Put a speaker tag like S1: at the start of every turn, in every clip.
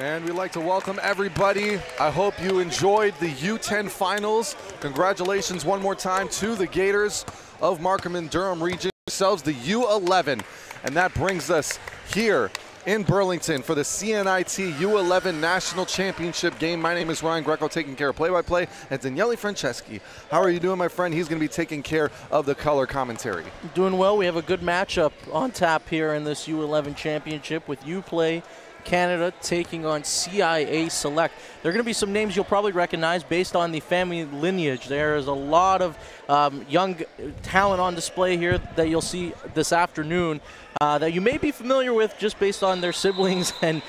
S1: And we'd like to welcome everybody. I hope you enjoyed the U10 finals. Congratulations one more time to the Gators of Markham and Durham region, themselves the U11. And that brings us here in Burlington for the CNIT U11 National Championship game. My name is Ryan Greco, taking care of play-by-play, and Daniele Franceschi. How are you doing, my friend? He's going to be taking care of the color commentary.
S2: Doing well. We have a good matchup on tap here in this U11 championship with Uplay Canada taking on C.I.A. Select. There are going to be some names you'll probably recognize based on the family lineage. There is a lot of young talent on display here that you'll see this afternoon that you may be familiar with just based on their siblings and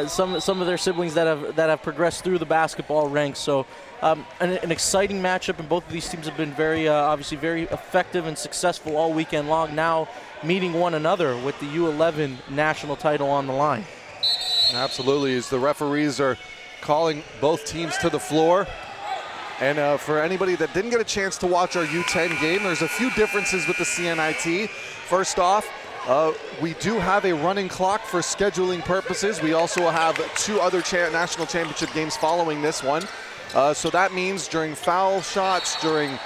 S2: some of their siblings that have progressed through the basketball ranks. So an exciting matchup, and both of these teams have been very obviously very effective and successful all weekend long, now meeting one another with the U11 national title on the line.
S1: Absolutely, as the referees are calling both teams to the floor. And for anybody that didn't get a chance to watch our U10 game, there's a few differences with the CNIT. First off, we do have a running clock for scheduling purposes. We also have two other national championship games following this one. So that means during foul shots, during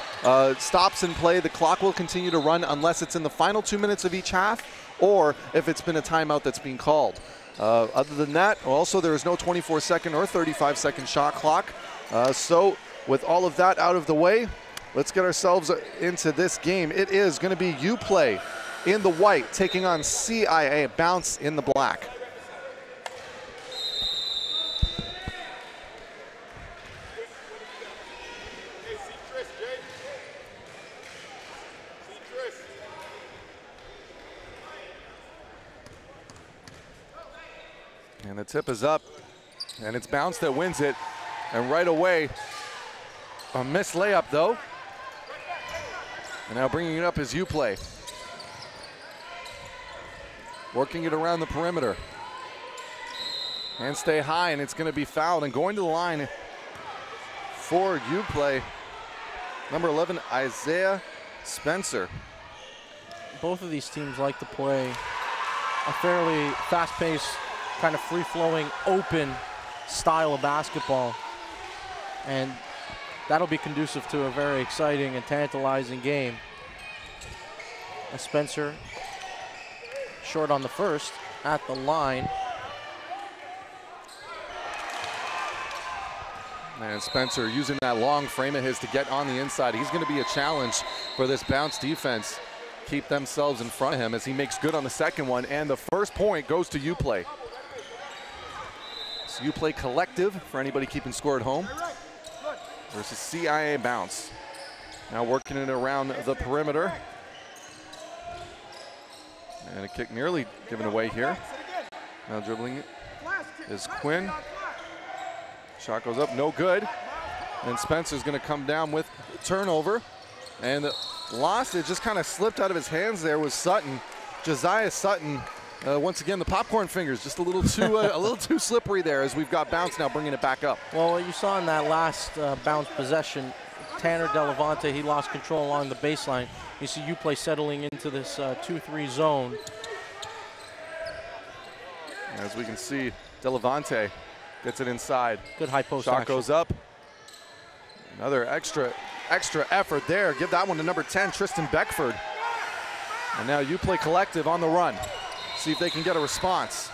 S1: stops in play, the clock will continue to run unless it's in the final 2 minutes of each half or if it's been a timeout that's being called. Other than that, also there is no 24-second or 35-second shot clock. So with all of that out of the way, let's get ourselves into this game. It is going to be Uplay in the white taking on C.I.A. Bounce in the black. And the tip is up, and it's Bounce that wins it. And right away, a missed layup though. And now bringing it up is Uplay. Working it around the perimeter. And stay high, and it's going to be fouled. And going to the line for Uplay, number 11, Isaiah Spencer.
S2: Both of these teams like to play a fairly fast-paced, kind of free-flowing, open style of basketball. And that'll be conducive to a very exciting and tantalizing game. As Spencer, short on the first, at the line.
S1: And Spencer using that long frame of his to get on the inside. He's going to be a challenge for this Bounce defense. Keep themselves in front of him as he makes good on the second one. And the first point goes to Uplay. Uplay Collective, for anybody keeping score at home, versus C.I.A. Bounce. Now working it around the perimeter. And a kick nearly given away here. Now dribbling it is Quinn. Shot goes up, no good. And Spencer's going to come down with turnover. And lost it, just kind of slipped out of his hands there was Sutton. Josiah Sutton. Once again, the popcorn fingers just a little too slippery there as we've got Bounce now bringing it back up.
S2: Well, what you saw in that last Bounce possession, Tanner Delavante, he lost control along the baseline. You see Uplay settling into this 2-3 zone.
S1: As we can see, Delavante gets it inside.
S2: Good high post
S1: Shot
S2: action.
S1: goes up. Another extra effort there. Give that one to number 10, Tristan Beckford. And now Uplay Collective on the run. See if they can get a response.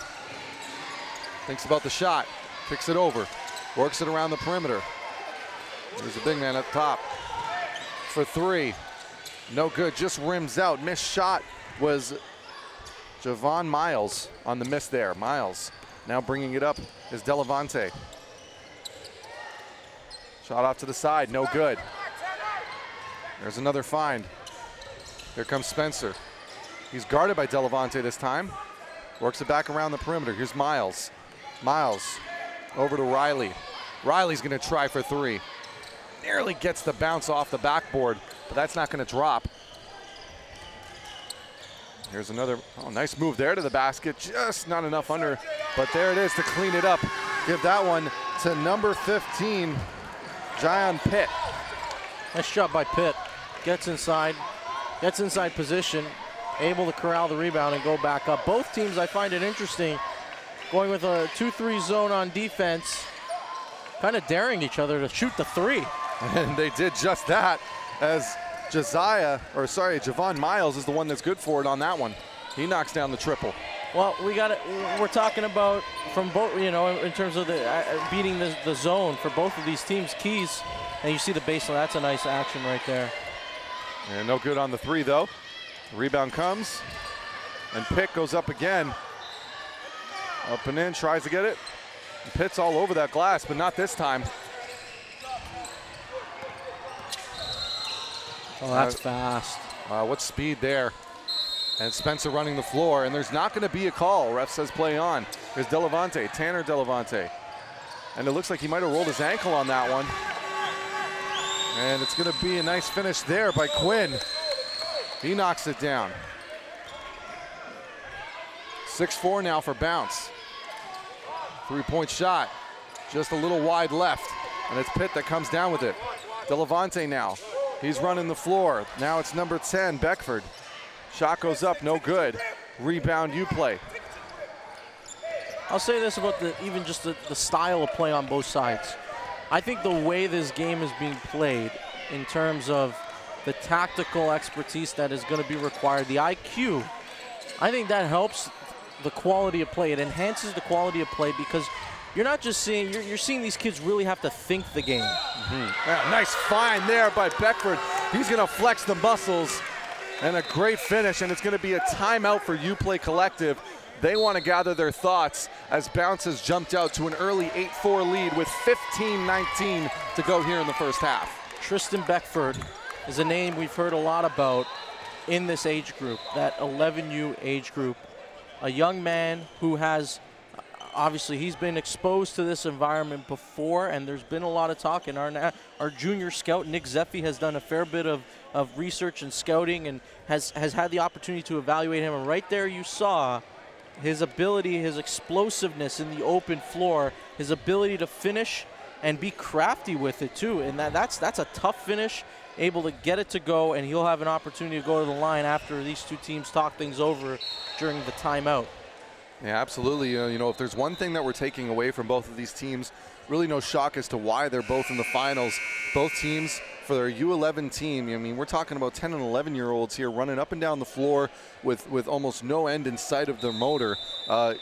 S1: Thinks about the shot, kicks it over, works it around the perimeter. There's a big man up top for three. No good, just rims out. Missed shot was Javon Miles on the miss there. Miles now bringing it up is Delavante. Shot off to the side, no good. There's another find. Here comes Spencer. He's guarded by Delavante this time. Works it back around the perimeter. Here's Miles. Miles over to Riley. Riley's going to try for three. Nearly gets the bounce off the backboard, but that's not going to drop. Here's another, nice move there to the basket. Just not enough under, but there it is to clean it up. Give that one to number 15, Zion Pitt.
S2: Nice shot by Pitt. Gets inside position, able to corral the rebound and go back up. Both teams, I find it interesting, going with a 2-3 zone on defense, kind of daring each other to shoot the three.
S1: And they did just that, as Javon Miles is the one that's good for it on that one. He knocks down the triple.
S2: Well, we're talking about from both, you know, in terms of the beating the zone for both of these teams, keys, and you see the baseline. That's a nice action right there.
S1: And no good on the three, though. The rebound comes, and Pitt goes up again. Up and in, tries to get it. And Pitt's all over that glass, but not this time.
S2: Oh, that's fast.
S1: What speed there. And Spencer running the floor, and there's not going to be a call. Ref says play on. There's Tanner Delavante. And it looks like he might have rolled his ankle on that one. And it's going to be a nice finish there by Quinn. He knocks it down. 6-4 now for Bounce. 3-point shot. Just a little wide left. And it's Pitt that comes down with it. Delavante now. He's running the floor. Now it's number 10, Beckford. Shot goes up, no good. Rebound, Uplay.
S2: I'll say this about even just the style of play on both sides. I think the way this game is being played in terms of the tactical expertise that is going to be required, the IQ, I think that helps the quality of play. It enhances the quality of play because you're not just seeing, you're seeing these kids really have to think the game.
S1: Yeah, nice find there by Beckford. He's going to flex the muscles. And a great finish, and it's going to be a timeout for Uplay Collective. They want to gather their thoughts as Bounce has jumped out to an early 8-4 lead with 15-19 to go here in the first half.
S2: Tristan Beckford is a name we've heard a lot about in this age group, that 11U age group. A young man who has, obviously he's been exposed to this environment before, and there's been a lot of talk, and our junior scout, Nick Zeffi, has done a fair bit of research and scouting and has had the opportunity to evaluate him. And right there you saw his ability, his explosiveness in the open floor, his ability to finish and be crafty with it too. And that's a tough finish, able to get it to go, and he'll have an opportunity to go to the line after these two teams talk things over during the timeout.
S1: Yeah, absolutely. You know, if there's one thing that we're taking away from both of these teams, really no shock as to why they're both in the finals. Both teams, for their U11 team, I mean, we're talking about 10 and 11-year-olds here running up and down the floor with almost no end in sight of their motor,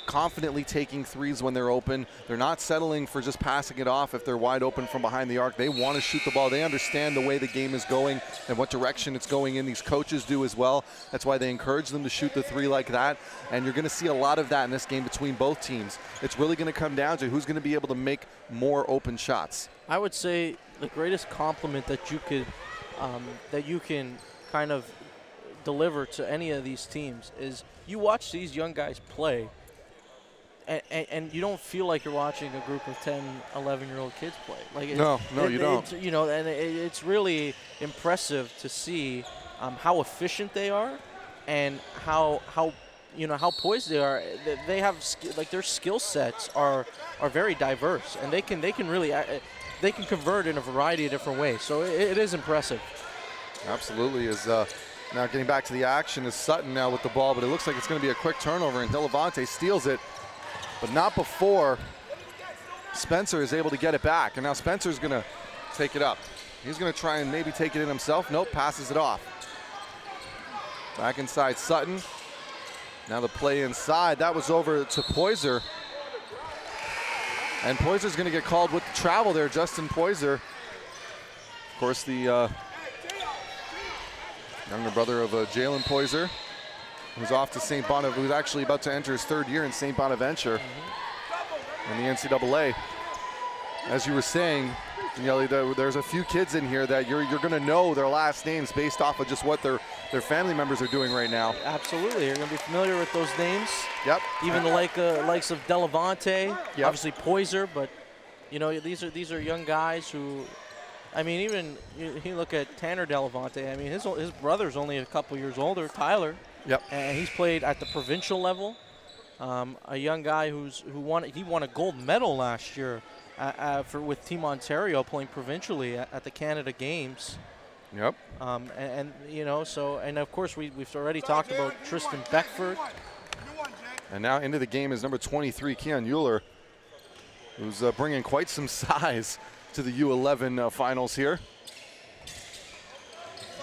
S1: confidently taking threes when they're open. They're not settling for just passing it off if they're wide open from behind the arc. They want to shoot the ball. They understand the way the game is going and what direction it's going in. These coaches do as well. That's why they encourage them to shoot the three like that. And you're going to see a lot of that in this game between both teams. It's really going to come down to who's going to be able to make more open shots.
S2: I would say the greatest compliment that you could, that you can kind of deliver to any of these teams is you watch these young guys play, and you don't feel like you're watching a group of 10, 11-year-old kids play. Like
S1: you don't.
S2: You know, and it's really impressive to see how efficient they are, and how poised they are. They have like their skill sets are very diverse, and they can really. They can convert in a variety of different ways, so it is impressive.
S1: Absolutely. Now getting back to the action is Sutton now with the ball, but it looks like it's going to be a quick turnover, and Delavante steals it, but not before Spencer is able to get it back. And now Spencer's going to take it up. He's going to try and maybe take it in himself. Nope, passes it off. Back inside Sutton. Now the play inside. That was over to Poyser. And Poyser's going to get called with the travel there, Justin Poyser. Of course, the younger brother of Jalen Poyser, who's off to St. Bonaventure, who's actually about to enter his third year in St. Bonaventure in the NCAA. As you were saying, there's a few kids in here that you're going to know their last names based off of just what their family members are doing right now.
S2: Absolutely, you're going to be familiar with those names.
S1: Yep.
S2: Even the likes of Delavante,
S1: yep.
S2: Obviously Poyser, but you know these are young guys who, I mean, even you look at Tanner Delavante. I mean, his brother's only a couple years older, Tyler.
S1: Yep.
S2: And he's played at the provincial level. A young guy who won a gold medal last year with Team Ontario, playing provincially at the Canada Games.
S1: Yep.
S2: And of course we've already talked about Tristan Beckford.
S1: And now into the game is number 23, Keon Euler, who's bringing quite some size to the U11 finals here.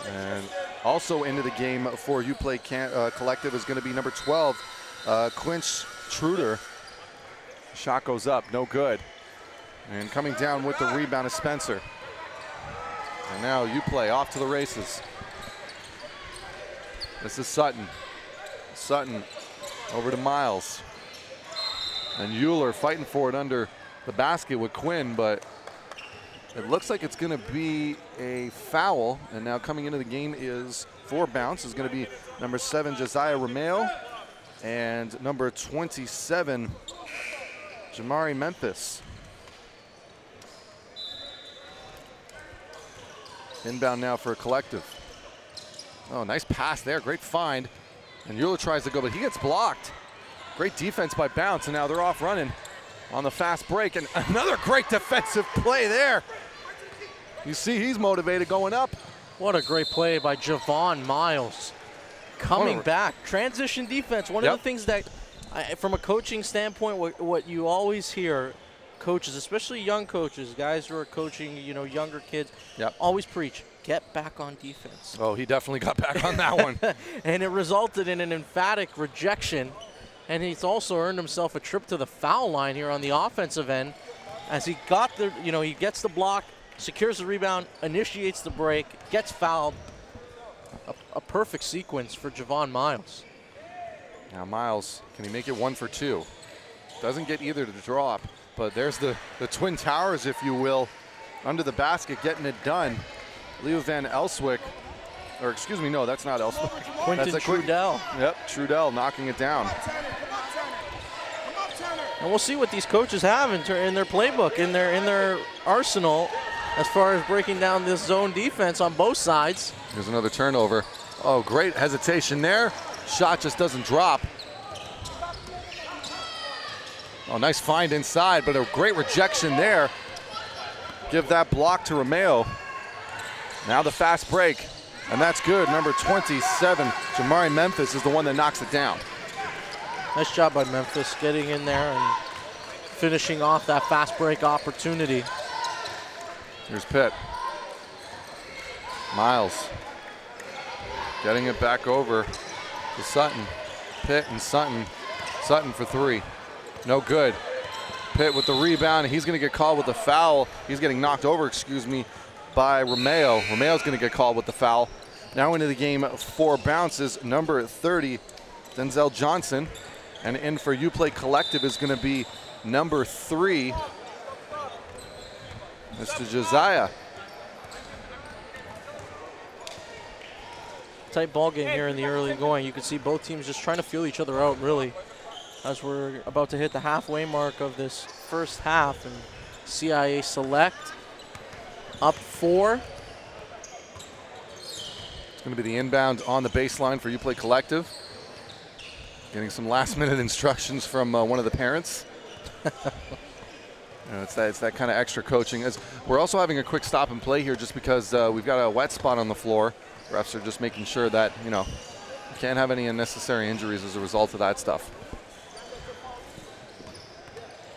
S1: And also into the game for Uplay Collective is going to be number 12, Quinch Truder. Shot goes up, no good. And coming down with the rebound is Spencer. And now Uplay off to the races. This is Sutton. Sutton over to Miles. And Euler fighting for it under the basket with Quinn, but it looks like it's going to be a foul. And now coming into the game is for bounce is going to be number 7, Josiah Romeo, and number 27, Jamari Memphis. Inbound now for a Collective. Oh, nice pass there, great find. And Euler tries to go, but he gets blocked. Great defense by Bounce, and now they're off running on the fast break. And another great defensive play there. You see he's motivated going up.
S2: What a great play by Javon Miles. Coming back, transition defense. One of the things that, from a coaching standpoint, what you always hear coaches, especially young coaches, guys who are coaching, younger kids, always preach, get back on defense.
S1: Oh, he definitely got back on that one.
S2: And it resulted in an emphatic rejection. And he's also earned himself a trip to the foul line here on the offensive end as he got the, he gets the block, secures the rebound, initiates the break, gets fouled. A perfect sequence for Javon Miles.
S1: Now Miles, can he make it 1 for 2? Doesn't get either to drop, but there's the Twin Towers, if you will, under the basket, getting it done. Leo Van Elswick, or excuse me, no, that's not Elswick.
S2: Quentin Trudell.
S1: Yep, Trudell knocking it down.
S2: And we'll see what these coaches have in their playbook, in their arsenal, as far as breaking down this zone defense on both sides.
S1: Here's another turnover. Oh, great hesitation there. Shot just doesn't drop. Oh, nice find inside, but a great rejection there. Give that block to Romeo. Now the fast break, and that's good. Number 27, Jamari Memphis, is the one that knocks it down.
S2: Nice job by Memphis getting in there and finishing off that fast break opportunity.
S1: Here's Pitt. Miles getting it back over to Sutton. Pitt and Sutton. Sutton for 3. No good. Pitt with the rebound. He's going to get called with the foul. He's getting knocked over, excuse me, by Romeo. Romeo's going to get called with the foul. Now into the game for bounces, number 30, Denzel Johnson. And in for Uplay Collective is going to be number 3, Mr. Josiah.
S2: Tight ball game here in the early going. You can see both teams just trying to feel each other out, really, as we're about to hit the halfway mark of this first half. And C.I.A. Select up 4.
S1: It's going to be the inbound on the baseline for Uplay Collective. Getting some last-minute instructions from one of the parents. It's that kind of extra coaching. We're also having a quick stop and play here just because we've got a wet spot on the floor. Refs are just making sure that, we can't have any unnecessary injuries as a result of that stuff.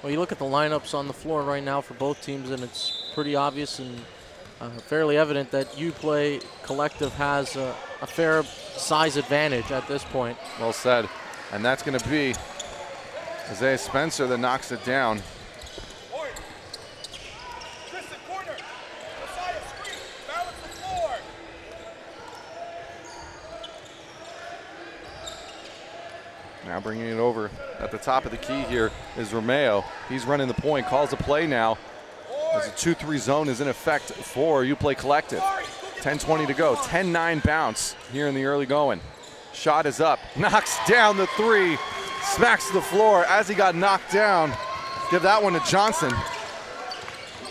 S2: Well, you look at the lineups on the floor right now for both teams, and it's pretty obvious and fairly evident that Uplay Collective has a fair size advantage at this point.
S1: Well said. And that's going to be Isaiah Spencer that knocks it down. Now bringing it over at the top of the key here is Romeo. He's running the point, calls a play now as a 2-3 zone is in effect for Uplay Collective. 10:20 to go, 10-9 bounce here in the early going. Shot is up, knocks down the 3, smacks the floor as he got knocked down. Give that one to Johnson.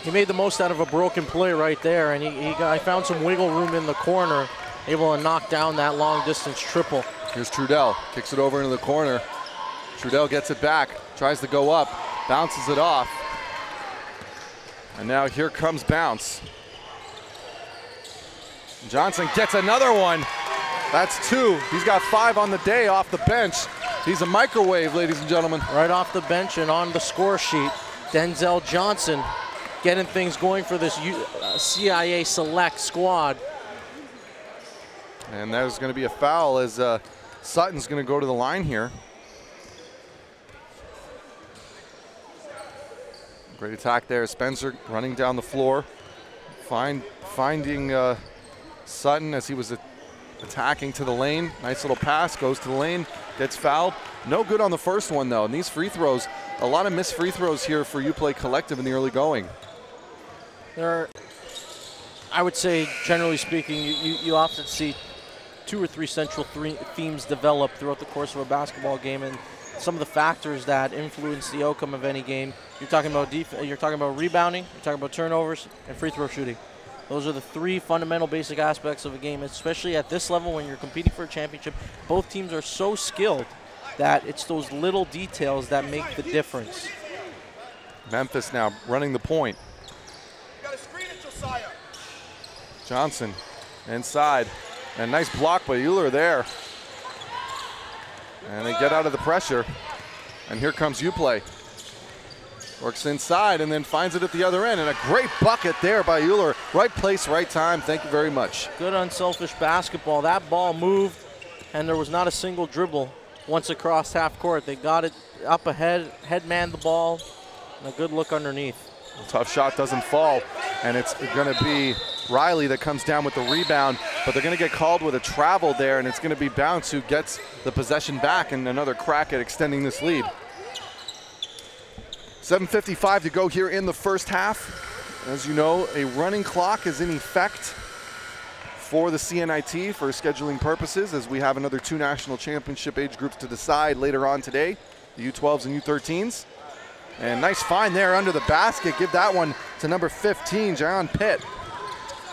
S2: He made the most out of a broken play right there, and he found some wiggle room in the corner, able to knock down that long distance triple.
S1: Here's Trudell, kicks it over into the corner. Trudell gets it back, tries to go up, bounces it off. And now here comes Bounce. Johnson gets another one. That's 2. He's got 5 on the day off the bench. He's a microwave, ladies and gentlemen.
S2: Right off the bench and on the score sheet, Denzel Johnson getting things going for this CIA Select squad.
S1: And there's going to be a foul as Sutton's going to go to the line here. Great attack there. Spencer running down the floor, finding Sutton as he was attacking to the lane. Nice little pass, goes to the lane, gets fouled. No good on the first one though. And these free throws, a lot of missed free throws here for Uplay Collective in the early going.
S2: There are, I would say, generally speaking, you often see 2 or 3 central themes develop throughout the course of a basketball game, and some of the factors that influence the outcome of any game. You're talking about you're talking about rebounding, you're talking about turnovers, and free throw shooting. Those are the 3 fundamental basic aspects of a game, especially at this level when you're competing for a championship. Both teams are so skilled that it's those little details that make the difference.
S1: Memphis now running the point. Johnson inside. And nice block by Euler there. And they get out of the pressure. And here comes Uplay. Works inside and then finds it at the other end. And a great bucket there by Euler. Right place, right time. Thank you very much.
S2: Good unselfish basketball. That ball moved, and there was not a single dribble once across half court. They got it up ahead, head-manned the ball, and a good look underneath.
S1: Tough shot doesn't fall, and it's going to be Riley that comes down with the rebound, but they're going to get called with a travel there, and it's going to be Bounce who gets the possession back and another crack at extending this lead. 7:55 to go here in the first half. As you know, a running clock is in effect for the CNIT for scheduling purposes, as we have another 2 national championship age groups to decide later on today, the U12s and U13s. And nice find there under the basket. Give that one to number 15, John Pitt.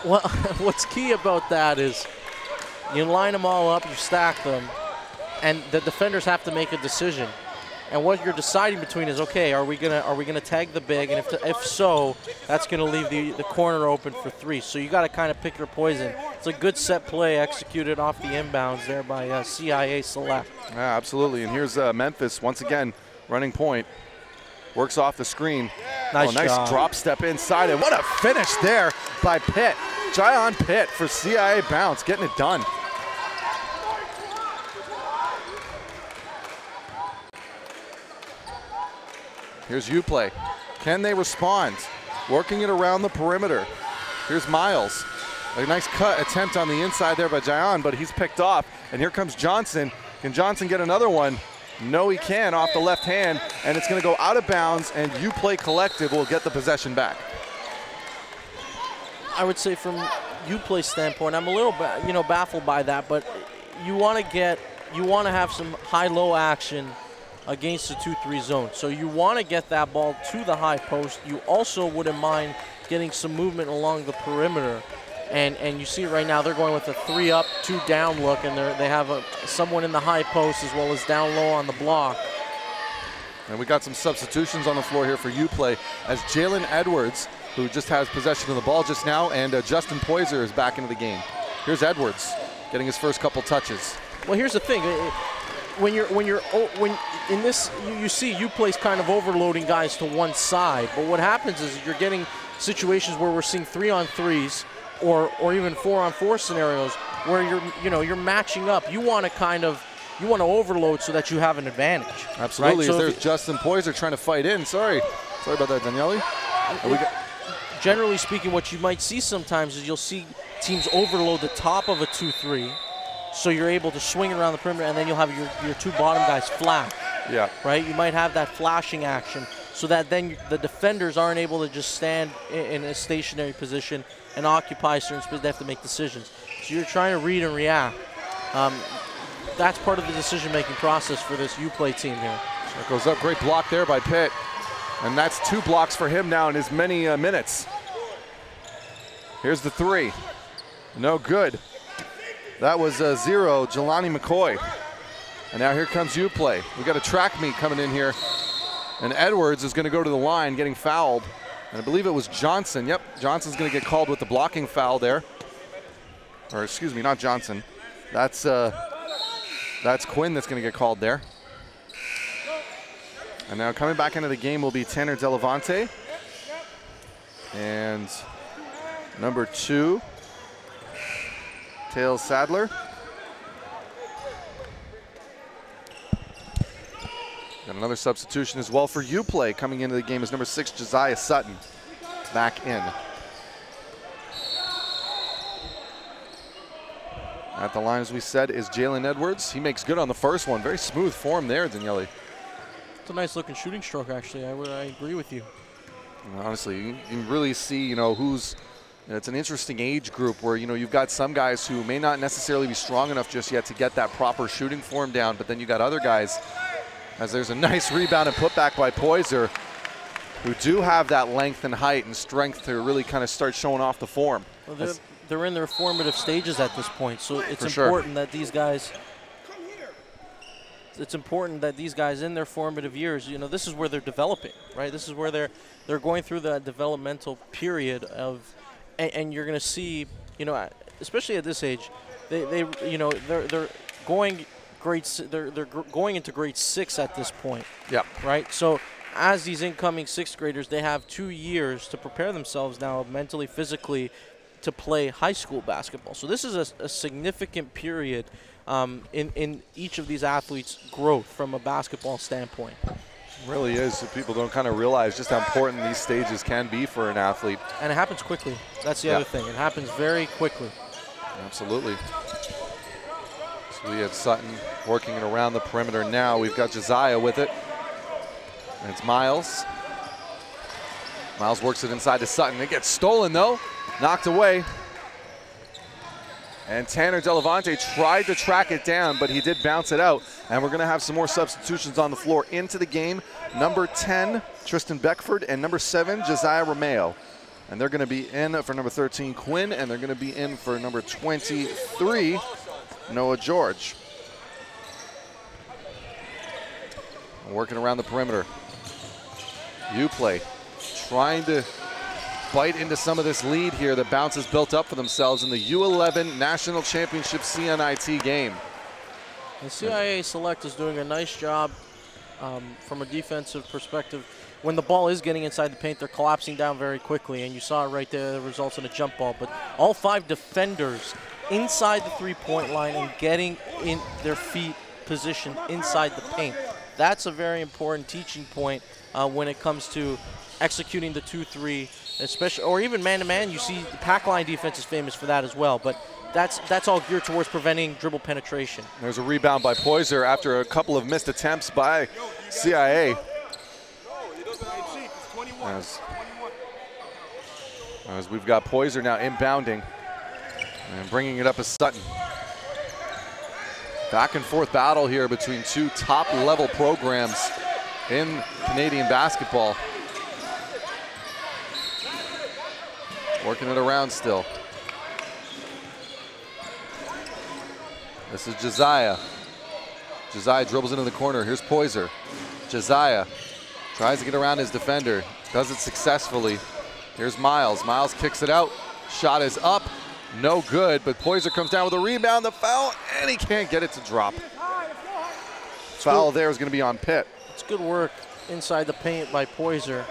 S2: Well, what's key about that is you line them all up, you stack them, and the defenders have to make a decision. And what you're deciding between is, okay, are we gonna tag the big, and if so, that's gonna leave the corner open for 3. So you got to kind of pick your poison. It's a good set play executed off the inbounds there by C.I.A. Select.
S1: Yeah, absolutely. And here's Memphis once again running point. Works off the screen.
S2: Nice
S1: nice drop step inside, and what a finish there by Pitt. John Pitt for C.I.A. Bounce, getting it done. Here's Uplay. Can they respond? Working it around the perimeter. Here's Miles. A nice cut attempt on the inside there by Jayon, but he's picked off. And here comes Johnson. Can Johnson get another one? No, he can, off the left hand, and it's going to go out of bounds, and Uplay Collective will get the possession back.
S2: I would say from Uplay's standpoint, I'm a little baffled by that, but you want to have some high-low action against the 2-3 zone. So you want to get that ball to the high post. You also wouldn't mind getting some movement along the perimeter. And you see right now they're going with a 3-up, 2-down look, and they have someone in the high post as well as down low on the block.
S1: And we got some substitutions on the floor here for Uplay as Jalen Edwards, who just has possession of the ball just now, and Justin Poyser is back into the game. Here's Edwards getting his first couple touches.
S2: Well, here's the thing. When in this, you see Uplay's kind of overloading guys to one side, but what happens is you're getting situations where we're seeing 3-on-3s or even 4-on-4 scenarios where you're matching up. You want to overload so that you have an advantage.
S1: Absolutely.
S2: Right? So
S1: there's Justin Poyser trying to fight in. Sorry about that, Daniele.
S2: Generally speaking, what you might see sometimes is you'll see teams overload the top of a 2-3. So you're able to swing around the perimeter, and then you'll have your 2 bottom guys flash.
S1: Yeah. Right?
S2: You might have that flashing action so that then the defenders aren't able to just stand in a stationary position and occupy certain space. They have to make decisions. So you're trying to read and react. That's part of the decision-making process for this Uplay team here.
S1: That goes up. Great block there by Pitt. And that's 2 blocks for him now in as many minutes. Here's the 3. No good. That was 0, Jelani McCoy. And now here comes Uplay. We got a track meet coming in here. And Edwards is going to go to the line, getting fouled. And I believe it was Johnson. Yep, Johnson's going to get called with the blocking foul there. Or excuse me, not Johnson. That's Quinn that's going to get called there. And now coming back into the game will be Tanner Delavante. And number 2, Tails Sadler. Got another substitution as well for Uplay. Coming into the game is number 6, Josiah Sutton, back in. At the line, as we said, is Jalen Edwards. He makes good on the first one. Very smooth form there, Daniele.
S2: It's a nice looking shooting stroke, actually. I agree with you.
S1: And honestly, you can really see, who's. It's an interesting age group where, you've got some guys who may not necessarily be strong enough just yet to get that proper shooting form down, but then you got other guys, as there's a nice rebound and putback by Poyser, who do have that length and height and strength to really kind of start showing off the form.
S2: Well, they're in their formative stages at this point, so it's important that these guys. It's important that these guys in their formative years, this is where they're developing, right? This is where they're going through that developmental period of, and you're going to see, especially at this age, they're going they're going into grade 6 at this point.
S1: Yep.
S2: Right. So as these incoming 6th graders, they have 2 years to prepare themselves now mentally, physically, to play high school basketball. So this is a significant period in each of these athletes' growth from a basketball standpoint.
S1: It really is. People don't kind of realize just how important these stages can be for an athlete.
S2: And it happens quickly. That's the other thing. It happens very quickly.
S1: Absolutely. So we have Sutton working it around the perimeter now. We've got Josiah with it. And it's Miles. Miles works it inside to Sutton. It gets stolen, though. Knocked away. And Tanner Delavante tried to track it down, but he did bounce it out. And we're going to have some more substitutions on the floor into the game. Number 10, Tristan Beckford, and number 7, Josiah Romeo. And they're going to be in for number 13, Quinn, and they're going to be in for number 23, Noah George. Working around the perimeter. Uplay trying to bite into some of this lead here. The bounce has built up for themselves in the U11 National Championship CNIT game.
S2: The C.I.A. Select is doing a nice job from a defensive perspective. When the ball is getting inside the paint, they're collapsing down very quickly, and you saw it right there. It results in a jump ball. But all 5 defenders inside the three-point line and getting in their feet positioned inside the paint. That's a very important teaching point when it comes to executing the 2-3, especially, or even man-to-man. You see the pack line defense is famous for that as well, but that's all geared towards preventing dribble penetration. There's
S1: a rebound by Poyser after a couple of missed attempts by C.I.A. As we've got Poyser now inbounding and bringing it up as Sutton. Back and forth battle here between 2 top-level programs in Canadian basketball. Working it around still. This is Josiah. Josiah dribbles into the corner. Here's Poyser. Josiah tries to get around his defender. Does it successfully. Here's Miles. Miles kicks it out. Shot is up. No good, but Poyser comes down with a rebound, the foul, and he can't get it to drop. Foul there is going to be on Pitt.
S2: It's good work inside the paint by Poyser.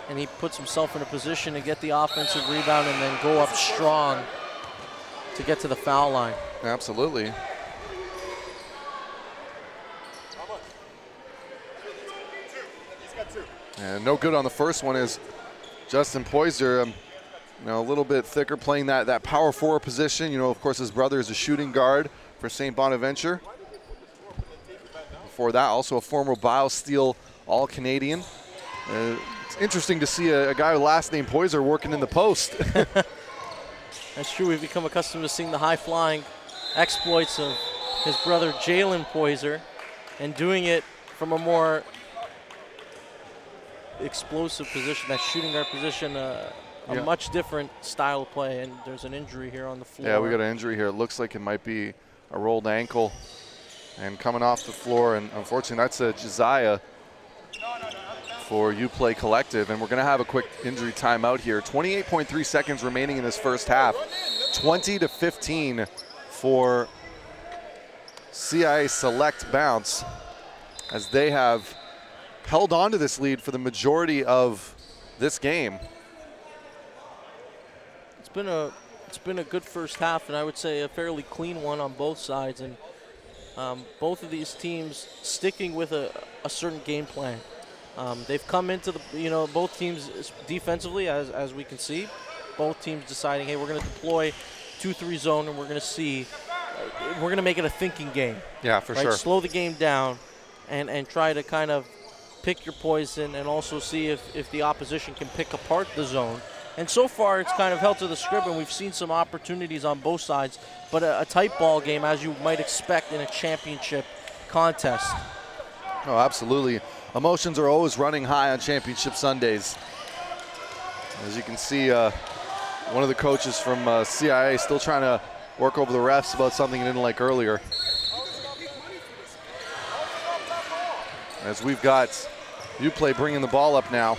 S2: And he puts himself in a position to get the offensive rebound and then go up strong to get to the foul line.
S1: Absolutely. And no good on the first one is Justin Poyser. A little bit thicker, playing that power forward position. Of course, his brother is a shooting guard for St. Bonaventure. Before that, also a former BioSteel All-Canadian. It's interesting to see a guy with last name Poyser working in the post.
S2: That's true. We've become accustomed to seeing the high-flying exploits of his brother Jalen Poyser, and doing it from a more explosive position, that shooting guard position. A much different style of play, and there's an injury here on the floor.
S1: Yeah, we got an injury here. It looks like it might be a rolled ankle, and coming off the floor, and unfortunately that's a Josiah for Uplay Collective, and we're going to have a quick injury timeout here. 28.3 seconds remaining in this first half. 20-15 for C.I.A. Select bounce, as they have held on to this lead for the majority of this game.
S2: It's been a good first half, and I would say a fairly clean one on both sides. And both of these teams sticking with a certain game plan. They've come into the, both teams defensively, as we can see, both teams deciding, hey, we're going to deploy 2-3 zone, and we're going to see, we're going to make it a thinking game.
S1: Yeah, for sure.
S2: Slow the game down and try to kind of pick your poison and also see if the opposition can pick apart the zone. And so far, it's kind of held to the script, and we've seen some opportunities on both sides, but a tight ball game, as you might expect in a championship contest.
S1: Oh, absolutely. Emotions are always running high on championship Sundays. As you can see, one of the coaches from C.I.A. still trying to work over the refs about something he didn't like earlier. As we've got Uplay bringing the ball up now.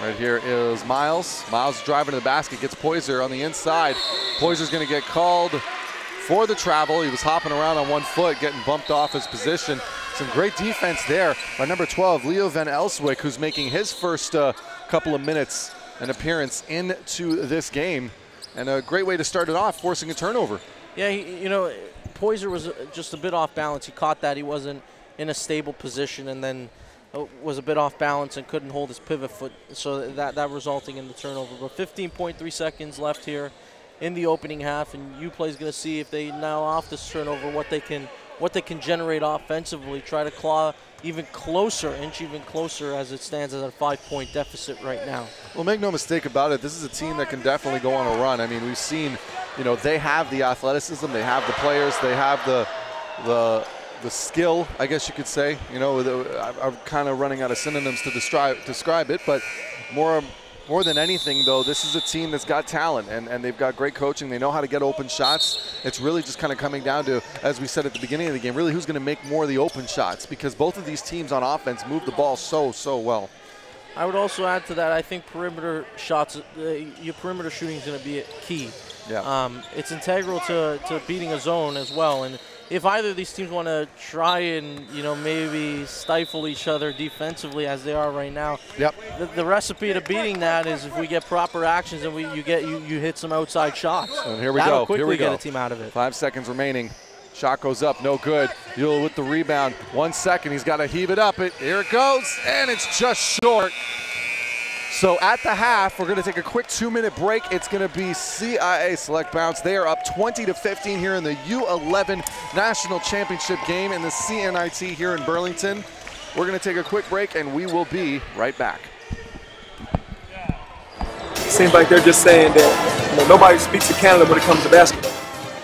S1: Right here is Miles. Miles driving to the basket, gets Poyser on the inside. Poyser's going to get called for the travel. He was hopping around on one foot, getting bumped off his position. Some great defense there by number 12, Leo Van Elswick, who's making his first couple of minutes and appearance into this game. And a great way to start it off, forcing a turnover.
S2: Yeah, Poyser was just a bit off balance. He caught that. He wasn't in a stable position, and then was a bit off balance and couldn't hold his pivot foot, so that resulting in the turnover. But 15.3 seconds left here in the opening half, and Uplay's going to see if they now off this turnover what they can generate offensively, try to claw even closer, inch even closer as it stands as a 5-point deficit right now.
S1: Well, make no mistake about it, this is a team that can definitely go on a run. I mean, we've seen, they have the athleticism, they have the players, they have the skill, I guess you could say. I'm kind of running out of synonyms to describe it, but more than anything, though, this is a team that's got talent, and they've got great coaching. They know how to get open shots. It's really just kind of coming down to, as we said at the beginning of the game, really who's going to make more of the open shots, because both of these teams on offense move the ball so well.
S2: I would also add to that, I think perimeter shots, your perimeter shooting is going to be key.
S1: Yeah.
S2: It's integral to beating a zone as well. And if either of these teams want to try and, maybe stifle each other defensively as they are right now,
S1: yep.
S2: The recipe to beating that is if we get proper actions and you hit some outside shots.
S1: And here we
S2: That'll
S1: go.
S2: quickly
S1: Here we
S2: get
S1: go.
S2: a team out of it.
S1: 5 seconds remaining. Shot goes up, no good. Yule with the rebound. 1 second, he's got to heave it up. Here it goes, and it's just short. So at the half, we're going to take a quick 2-minute break. It's going to be C.I.A. Select Bounce. They are up 20-15 here in the U11 National Championship game in the CNIT here in Burlington. We're going to take a quick break, and we will be right back.
S3: Seems like they're just saying that nobody speaks of Canada when it comes to basketball.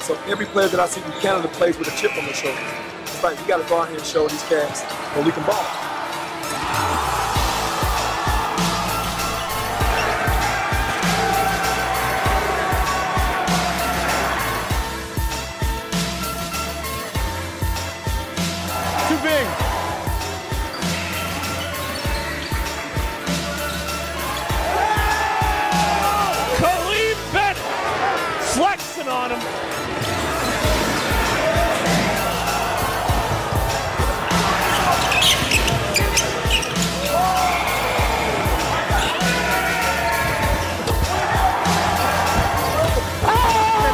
S3: So every player that I see from Canada plays with a chip on their shoulder. It's like we got to go out here and show these cats that we can ball.
S4: On him.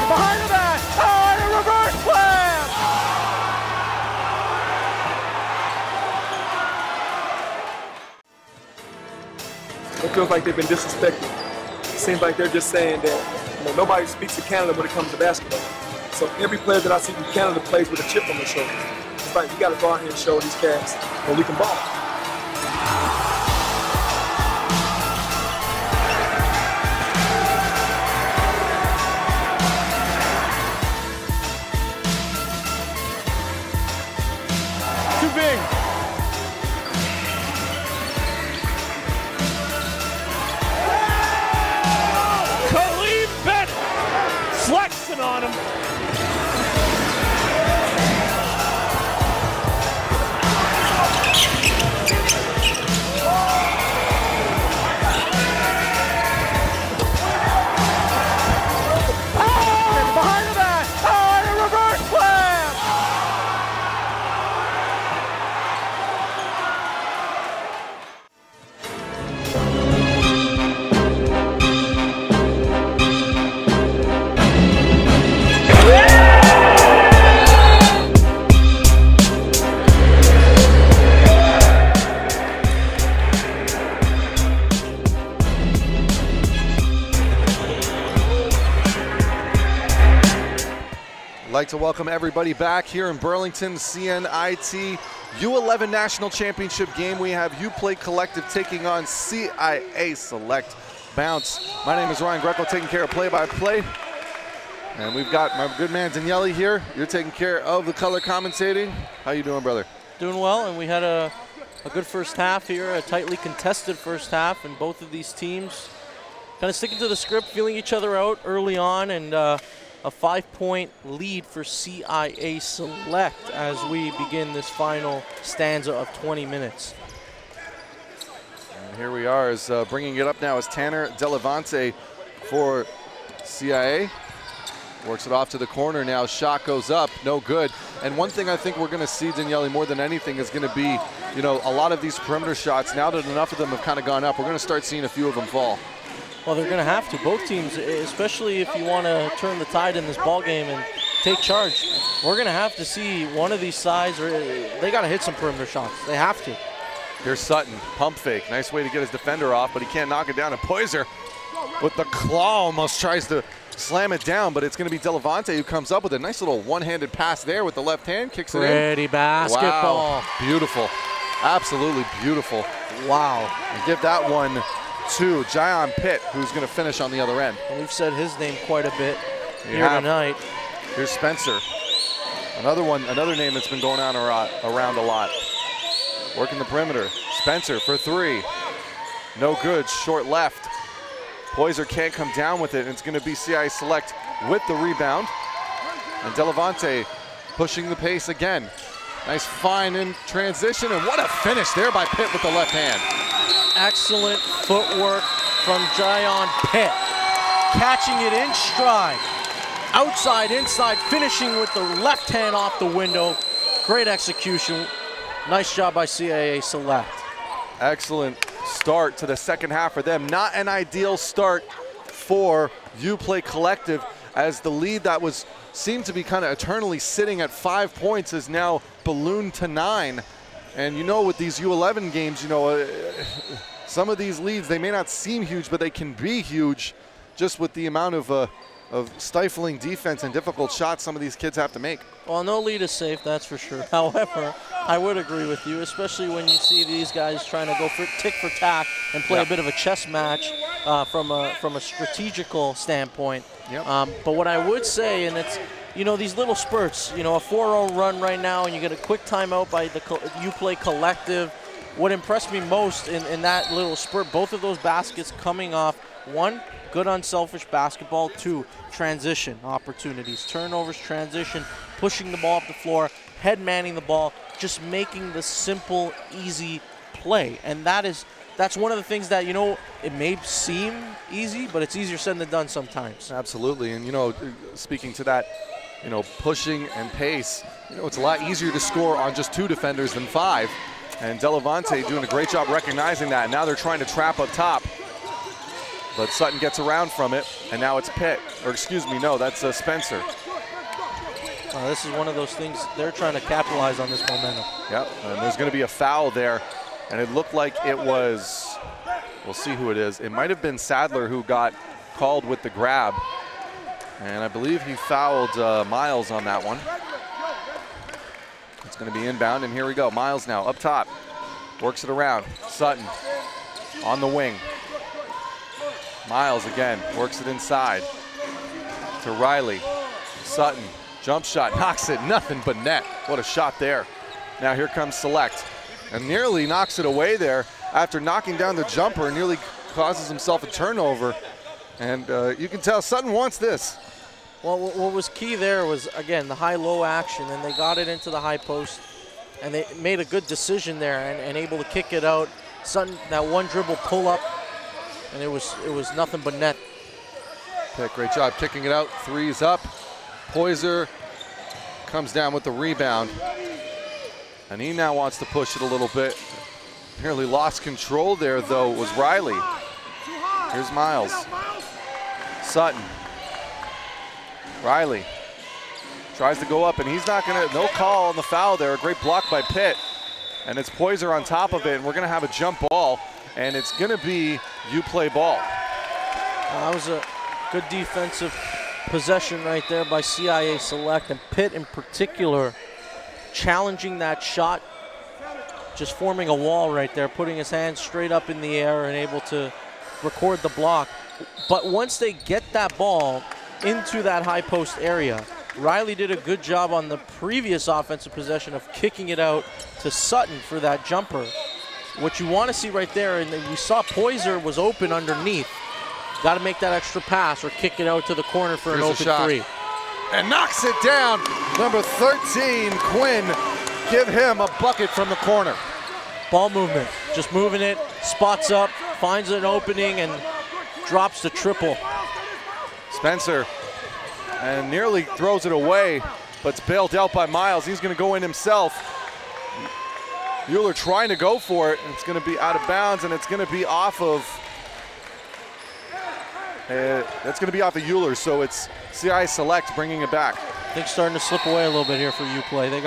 S4: Behind the back. Oh, and a reverse slam.
S3: It feels like they've been disrespected. It seems like they're just saying that nobody speaks of Canada when it comes to basketball. So every player that I see from Canada plays with a chip on their shoulder. It's like we got to go out here and show these cats that we can ball.
S4: Too big. Flexing on him. Behind the back. Oh, and a reverse slam.
S1: I'd like to welcome everybody back here in Burlington, CNIT U11 National Championship game. We have Uplay Collective taking on C.I.A. Select. Bounce. My name is Ryan Greco, taking care of play-by-play. And we've got my good man Daniele here. You're taking care of the color commentating. How you doing, brother?
S2: Doing well, and we had a good first half here, a tightly contested first half, and both of these teams kind of sticking to the script, feeling each other out early on, and a 5-point lead for C.I.A. Select as we begin this final stanza of 20 minutes.
S1: And here we are, as bringing it up now is Tanner Delevante for C.I.A. Works it off to the corner now. Shot goes up, no good. And one thing I think we're going to see, Daniele, more than anything is going to be, you know, a lot of these perimeter shots, now that enough of them have kind of gone up, we're going to start seeing a few of them fall.
S2: Well, they're going to have to. Both teams, especially if you want to turn the tide in this ball game and take charge, we're going to have to see one of these sides, or they got to hit some perimeter shots. They have to.
S1: Here's Sutton, pump fake. Nice way to get his defender off, but he can't knock it down. And Poyser with the claw almost tries to slam it down, but it's going to be Delevante who comes up with a nice little one-handed pass there with the left hand, kicks it in.
S2: Pretty basketball.
S1: Wow. Beautiful. Absolutely beautiful.
S2: Wow.
S1: And give that one to Jayon Pitt, who's going to finish on the other end.
S2: And we've said his name quite a bit here tonight.
S1: Here's Spencer. Another name that's been going on around a lot. Working the perimeter. Spencer for three. No good. Short left. Poyser can't come down with it, and it's going to be C.I.A. Select with the rebound. And Delevante pushing the pace again. Nice fine in transition, and what a finish there by Pitt with the left hand.
S2: Excellent footwork from Jayon Pitt. Catching it in stride. Outside, inside, finishing with the left hand off the window. Great execution. Nice job by C.I.A. Select.
S1: Excellent start to the second half for them. Not an ideal start for Uplay Collective, as the lead that seemed to be kind of eternally sitting at 5 points is now ballooned to 9. And you know, with these U11 games, you know, some of these leads, they may not seem huge, but they can be huge just with the amount of stifling defense and difficult shots some of these kids have to make.
S2: Well, no lead is safe, that's for sure. However, I would agree with you, especially when you see these guys trying to go for tick for tack and play a bit of a chess match from a strategical standpoint.
S1: Yep.
S2: But what I would say, and it's, you know, these little spurts, you know, a 4-0 run right now, and you get a quick timeout by the Uplay Collective. What impressed me most in that little spurt, both of those baskets coming off, one, good unselfish basketball, two, transition opportunities, turnovers, transition, pushing the ball up the floor, head manning the ball, just making the simple, easy play. And that's one of the things that, you know, it may seem easy, but it's easier said than done sometimes.
S1: Absolutely, and you know, speaking to that, you know, pushing and pace, you know, it's a lot easier to score on just 2 defenders than 5. And Delevante doing a great job recognizing that. Now they're trying to trap up top. But Sutton gets around from it, and now it's Pitt. Or excuse me, no, that's Spencer.
S2: This is one of those things, they're trying to capitalize on this momentum.
S1: Yep, and there's going to be a foul there. And it looked like it was, we'll see who it is. It might have been Sadler who got called with the grab. And I believe he fouled Miles on that one. It's going to be inbound, and here we go. Miles now up top. Works it around. Sutton on the wing. Miles again, works it inside to Riley. Sutton, jump shot, knocks it, nothing but net. What a shot there. Now here comes Select, and nearly knocks it away there after knocking down the jumper, nearly causes himself a turnover. And you can tell Sutton wants this.
S2: Well, what was key there was, again, the high-low action, and they got it into the high post, and they made a good decision there and able to kick it out. Sutton, that one dribble pull-up, and it was nothing but net.
S1: Pitt, great job kicking it out. Three's up. Poyser comes down with the rebound. And he now wants to push it a little bit. Nearly lost control there, though, was Riley. Here's Miles. Sutton. Riley tries to go up, and he's not going to, no call on the foul there. A great block by Pitt. And it's Poyser on top of it, and we're going to have a jump ball, and it's going to be Uplay ball.
S2: That was a good defensive possession right there by C.I.A. Select, and Pitt in particular challenging that shot, just forming a wall right there, putting his hands straight up in the air and able to record the block. But once they get that ball into that high post area, Riley did a good job on the previous offensive possession of kicking it out to Sutton for that jumper. What you want to see right there, and we saw Poyser was open underneath. Got to make that extra pass or kick it out to the corner for an open three.
S1: And knocks it down. Number 13, Quinn. Give him a bucket from the corner.
S2: Ball movement, just moving it, spots up, finds an opening, and drops the triple.
S1: Spencer, and nearly throws it away, but it's bailed out by Miles. He's going to go in himself. Euler trying to go for it, and it's going to be out of bounds, and it's going to be off of. That's going to be off of Euler, so it's C.I.A. Select bringing it back.
S2: Things starting to slip away a little bit here for Uplay. They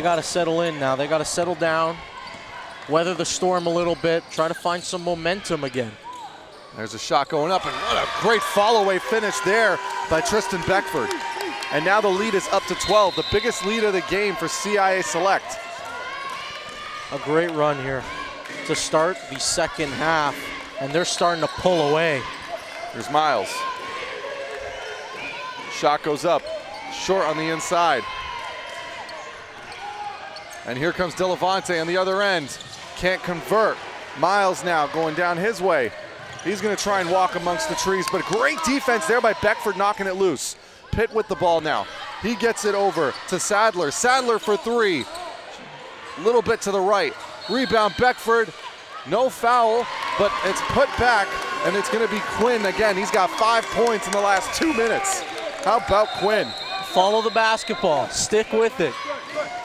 S2: gotta settle in now. They gotta settle down, weather the storm a little bit, try to find some momentum again.
S1: There's a shot going up, and what a great fall-away finish there by Tristan Beckford. And now the lead is up to 12, the biggest lead of the game for C.I.A. Select.
S2: A great run here to start the second half, and they're starting to pull away.
S1: Here's Miles. Shot goes up, short on the inside. And here comes Delavante on the other end. Can't convert. Miles now going down his way. He's going to try and walk amongst the trees, but great defense there by Beckford knocking it loose. Pitt with the ball now. He gets it over to Sadler. Sadler for three. A little bit to the right. Rebound Beckford. No foul, but it's put back, and it's going to be Quinn again. He's got 5 points in the last 2 minutes. How about Quinn?
S2: Follow the basketball. Stick with it.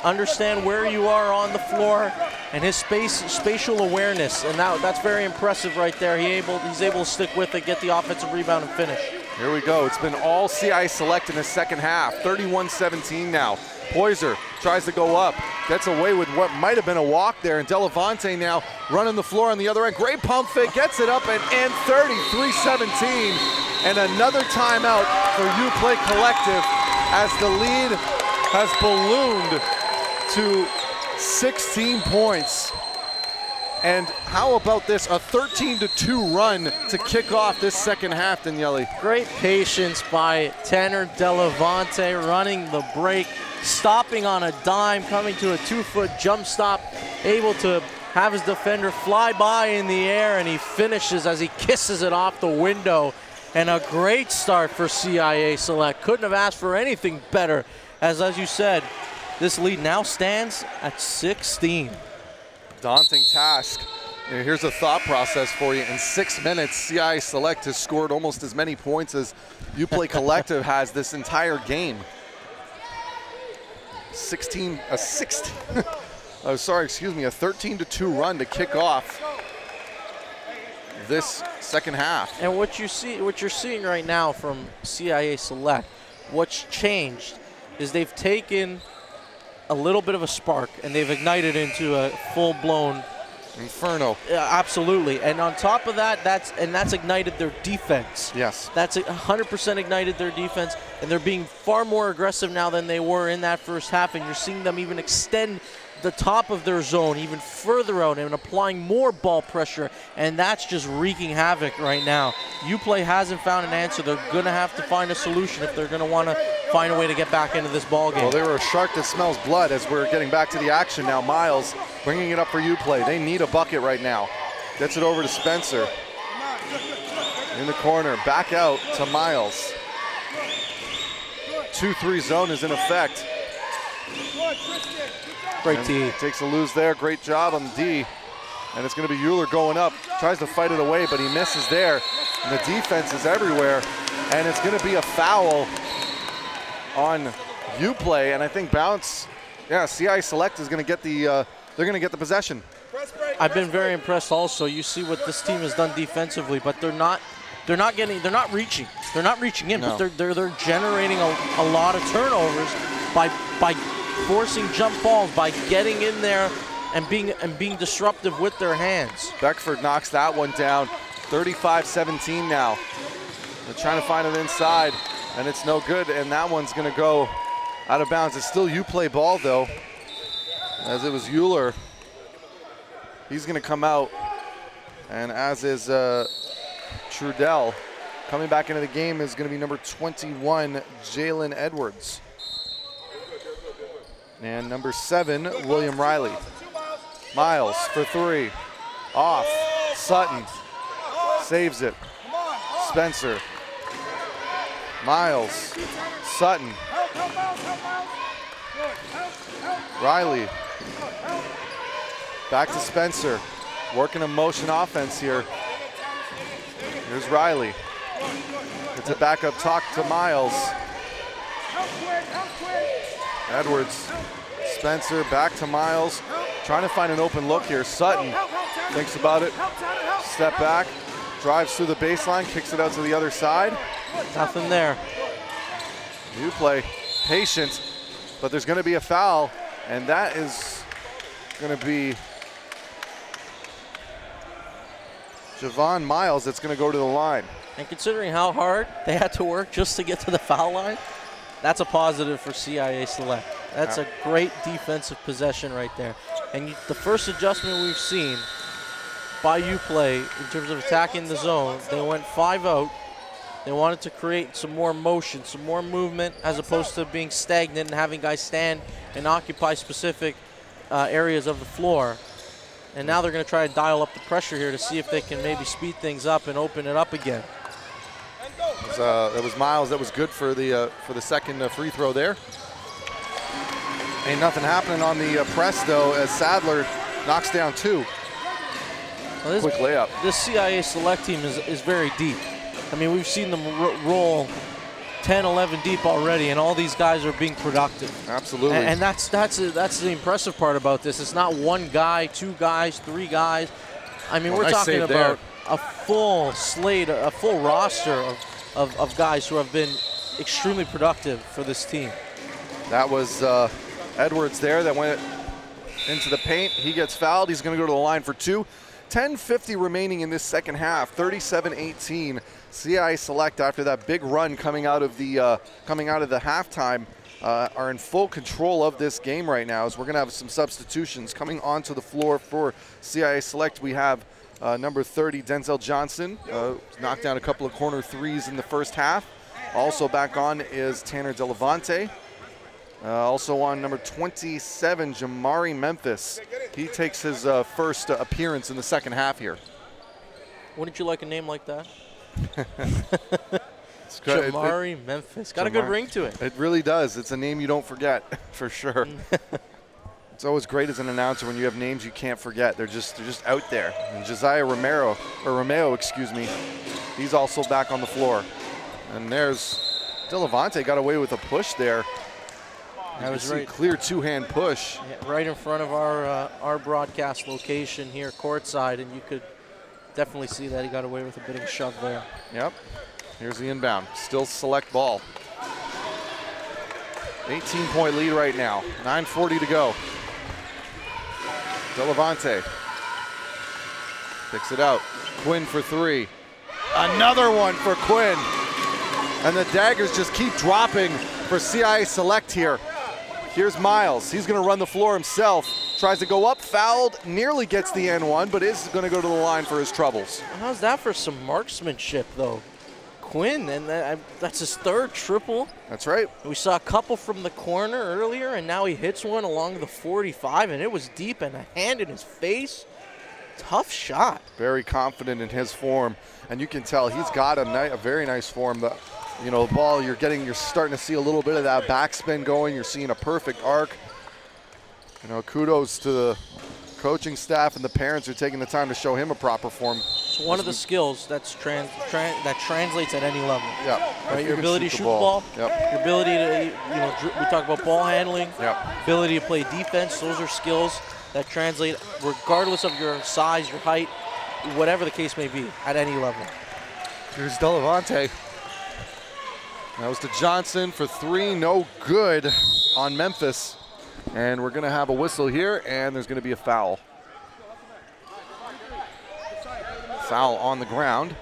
S2: Understand where you are on the floor and his spatial awareness, and that's very impressive right there. He's able to stick with it, get the offensive rebound, and finish.
S1: Here we go. It's been all C.I.A. Select in the second half. 31-17 now. Poyser tries to go up, gets away with what might have been a walk there, and Delavante now running the floor on the other end. Great pump fake, gets it up, and 33-17. And another timeout for Uplay Collective as the lead has ballooned to 16 points. And how about this, a 13-2 run to kick off this second half, Daniele?
S2: Great patience by Tanner Delavante running the break, stopping on a dime, coming to a 2-foot jump stop, able to have his defender fly by in the air, and he finishes as he kisses it off the window. And a great start for C.I.A. Select. Couldn't have asked for anything better, as you said, this lead now stands at 16.
S1: Daunting task. Here's a thought process for you. In 6 minutes, C.I.A. Select has scored almost as many points as Uplay Collective has this entire game. A 13-2 run to kick off this second half.
S2: And what you're seeing right now from C.I.A. Select, what's changed is they've taken a little bit of a spark and they've ignited into a full-blown
S1: inferno.
S2: Absolutely, and on top of that, that's ignited their defense.
S1: Yes.
S2: That's 100% ignited their defense, and they're being far more aggressive now than they were in that first half, and you're seeing them even extend the top of their zone even further out and applying more ball pressure, and that's just wreaking havoc right now. Uplay hasn't found an answer. They're going to have to find a solution if they're going to want to find a way to get back into this ball game.
S1: Well, they were a shark that smells blood as we're getting back to the action now. Miles bringing it up for Uplay. They need a bucket right now. Gets it over to Spencer. In the corner, back out to Miles. 2-3 zone is in effect.
S2: Great D.
S1: Takes a lose there. Great job on the D. And it's going to be Euler going up. Tries to fight it away, but he misses there. And the defense is everywhere. And it's going to be a foul on Uplay. And I think bounce. Yeah, C.I.A. Select is going to get the. They're going to get the possession.
S2: I've been very impressed. Also, you see what this team has done defensively, but they're not reaching. They're not reaching in,
S1: no.
S2: But they're generating a lot of turnovers by forcing jump balls, by getting in there and being disruptive with their hands.
S1: Beckford knocks that one down. 35-17 now. They're trying to find it inside. and it's no good, and that one's going to go out of bounds. It's still Uplay ball, though, as it was Euler. He's going to come out, and as is Trudell. Coming back into the game is going to be number 21, Jalen Edwards. And number 7, William Riley. Miles for 3. Off. Sutton saves it. Spencer. Miles. Sutton. Riley. Back to Spencer. Working a motion offense here. Here's Riley. It's a back up talk to Miles. Edwards. Spencer back to Miles. Trying to find an open look here. Sutton thinks about it. Step back. Drives through the baseline. Kicks it out to the other side.
S2: Nothing there.
S1: Uplay patient, but there's going to be a foul, and that is going to be Javon Miles that's going to go to the line.
S2: And considering how hard they had to work just to get to the foul line, that's a positive for C.I.A. Select. That's a great defensive possession right there. And the first adjustment we've seen by Uplay in terms of attacking the zone, they went 5 out. They wanted to create some more motion, some more movement, as opposed to being stagnant and having guys stand and occupy specific areas of the floor. And now they're going to try to dial up the pressure here to see if they can maybe speed things up and open it up again.
S1: That was Miles. That was good for the second free throw there. Ain't nothing happening on the press, though, as Sadler knocks down 2.
S2: Well,
S1: quick layup.
S2: This C.I.A. Select team is very deep. I mean, we've seen them roll 10, 11 deep already, and all these guys are being productive.
S1: Absolutely.
S2: And that's the impressive part about this. It's not one guy, 2 guys, 3 guys. I mean, we're talking about a full slate, a full roster of guys who have been extremely productive for this team.
S1: That was Edwards there that went into the paint. He gets fouled. He's going to go to the line for 2. 10:50 remaining in this second half. 37-18. C.I.A. Select, after that big run coming out of the halftime, are in full control of this game right now. As we're going to have some substitutions coming onto the floor for C.I.A. Select. We have number 30, Denzel Johnson, knocked down a couple of corner threes in the first half. Also back on is Tanner Delavante. Also on number 27, Jamari Memphis. He takes his first appearance in the second half here.
S2: Wouldn't you like a name like that? Jamari Memphis. Got a good ring to it.
S1: It really does. It's a name you don't forget, for sure. It's always great as an announcer when you have names you can't forget. They're just out there. And Josiah Romeo, excuse me, he's also back on the floor. And there's Delavante, got away with a push there. That was right. Clear 2-hand push.
S2: Yeah, right in front of our broadcast location here, courtside, and you could definitely see that he got away with a bit of a shove there.
S1: Yep. Here's the inbound. Still Select ball. 18-point lead right now. 9:40 to go. Delavante picks it out. Quinn for 3. Another one for Quinn. And the daggers just keep dropping for C.I.A. Select here. Here's Miles. He's going to run the floor himself. Tries to go up, fouled, nearly gets the N1, but is going to go to the line for his troubles.
S2: How's that for some marksmanship, though? Quinn, and that's his 3rd triple.
S1: That's right.
S2: We saw a couple from the corner earlier, and now he hits one along the 45, and it was deep and a hand in his face. Tough shot.
S1: Very confident in his form, and you can tell he's got a very nice form. The ball you're starting to see a little bit of that backspin going. You're seeing a perfect arc. Kudos to the coaching staff and the parents who are taking the time to show him a proper form.
S2: It's one of the skills that translates at any level.
S1: Yeah.
S2: Right? Your ability to shoot the ball.
S1: Yep.
S2: Your ability to, we talk about ball handling.
S1: Yep.
S2: Ability to play defense. Those are skills that translate regardless of your size, your height, whatever the case may be, at any level.
S1: Here's Delavante. That was to Johnson for 3, no good on Memphis. And we're going to have a whistle here, and there's going to be a foul. Foul on the ground.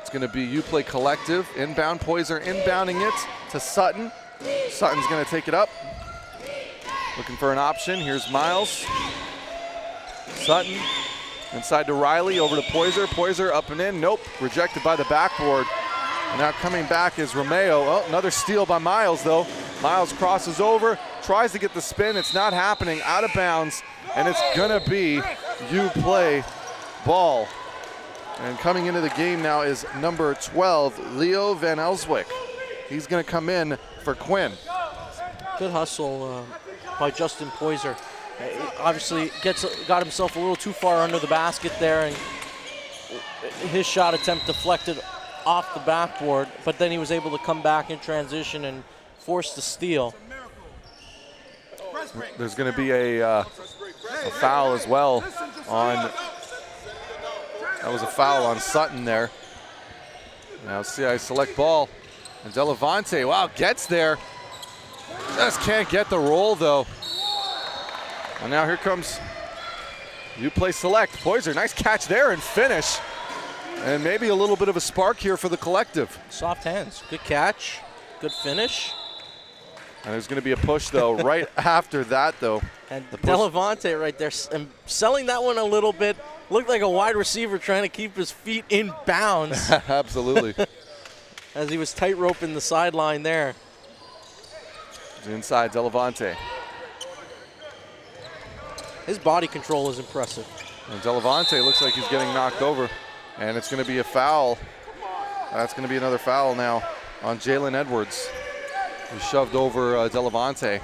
S1: It's going to be Uplay Collective inbound. Poyser inbounding it to Sutton. Sutton's going to take it up. Looking for an option. Here's Miles. Sutton inside to Riley, over to Poyser. Poyser up and in. Nope, rejected by the backboard. And now coming back is Romeo. Oh, another steal by Miles, though. Miles crosses over, tries to get the spin. It's not happening. Out of bounds, and it's going to be Uplay ball. And coming into the game now is number 12, Leo Van Elswyk. He's going to come in for Quinn.
S2: Good hustle by Justin Poyser. Obviously got himself a little too far under the basket there, and his shot attempt deflected off the backboard, but then he was able to come back in transition and force the steal.
S1: There's going to be a foul as well on. That was a foul on Sutton there. Now C.I.A. select ball. And Delavante, wow, gets there. Just can't get the roll, though. And now here comes Uplay select. Poyser, nice catch there and finish. And maybe a little bit of a spark here for the Collective.
S2: Soft hands, good catch, good finish.
S1: And there's going to be a push, though, right after that, though.
S2: And Delavante right there, selling that one a little bit. Looked like a wide receiver trying to keep his feet in bounds.
S1: Absolutely.
S2: As he was tight roping the sideline there.
S1: Inside, Delavante.
S2: His body control is impressive.
S1: And Delavante looks like he's getting knocked over. And it's going to be a foul. That's going to be another foul now on Jalen Edwards. He shoved over Delavante.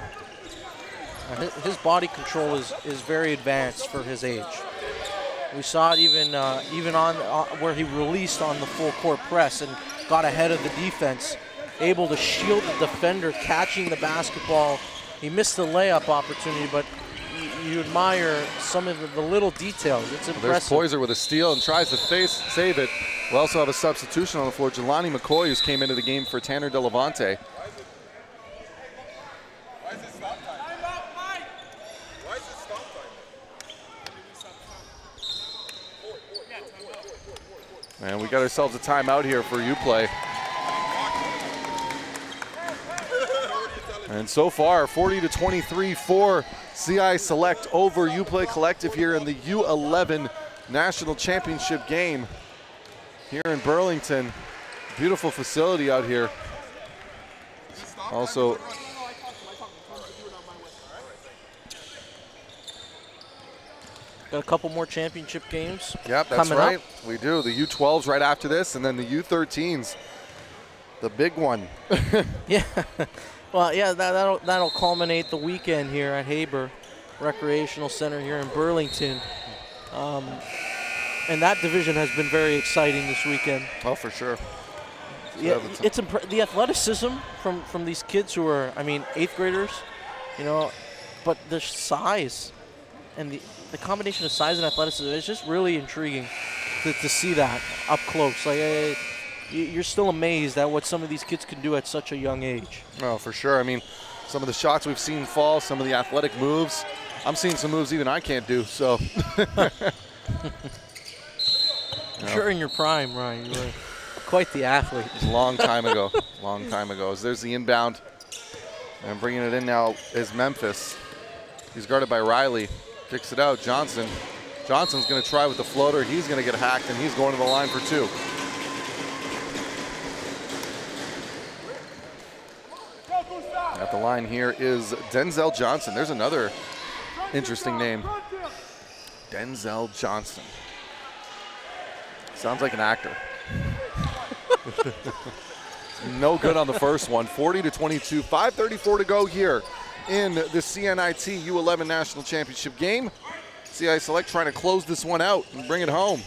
S2: His body control is very advanced for his age. We saw it even on where he released on the full court press and got ahead of the defense, able to shield the defender, catching the basketball. He missed the layup opportunity, but you admire some of the little details. It's impressive.
S1: There's Poyser with a steal and tries to save it. We also have a substitution on the floor. Jelani McCoy, who's came into the game for Tanner Delavante. And we got ourselves a timeout here for Uplay. And so far, 40-23 for C.I.A. Select over Uplay Collective here in the U11 National Championship game here in Burlington. Beautiful facility out here. Also,
S2: got a couple more championship games.
S1: Yep, that's
S2: coming
S1: right.
S2: up.
S1: We do. The U12s right after this, and then the U13s, the big one.
S2: Yeah. Well, yeah, that'll culminate the weekend here at Haber Recreational Center here in Burlington. And that division has been very exciting this weekend.
S1: Oh, for sure.
S2: Yeah, it's the athleticism from these kids who are, I mean, 8th graders, you know, but the size and the combination of size and athleticism is just really intriguing to see that up close. Like, you're still amazed at what some of these kids can do at such a young age.
S1: Oh, for sure. I mean, some of the shots we've seen fall, some of the athletic moves. I'm seeing some moves even I can't do, so.
S2: Sure, in your prime, Ryan, you were quite the athlete.
S1: A long time ago, long time ago. So there's the inbound. And bringing it in now is Memphis. He's guarded by Riley. Kicks it out, Johnson. Johnson's going to try with the floater. He's going to get hacked, and he's going to the line for 2. At the line here is Denzel Johnson. There's another interesting name. Denzel Johnson. Sounds like an actor. No good on the first one. 40-22, 5:34 to go here in the CNIT U11 National Championship game. C.I.A. Select trying to close this one out and bring it home.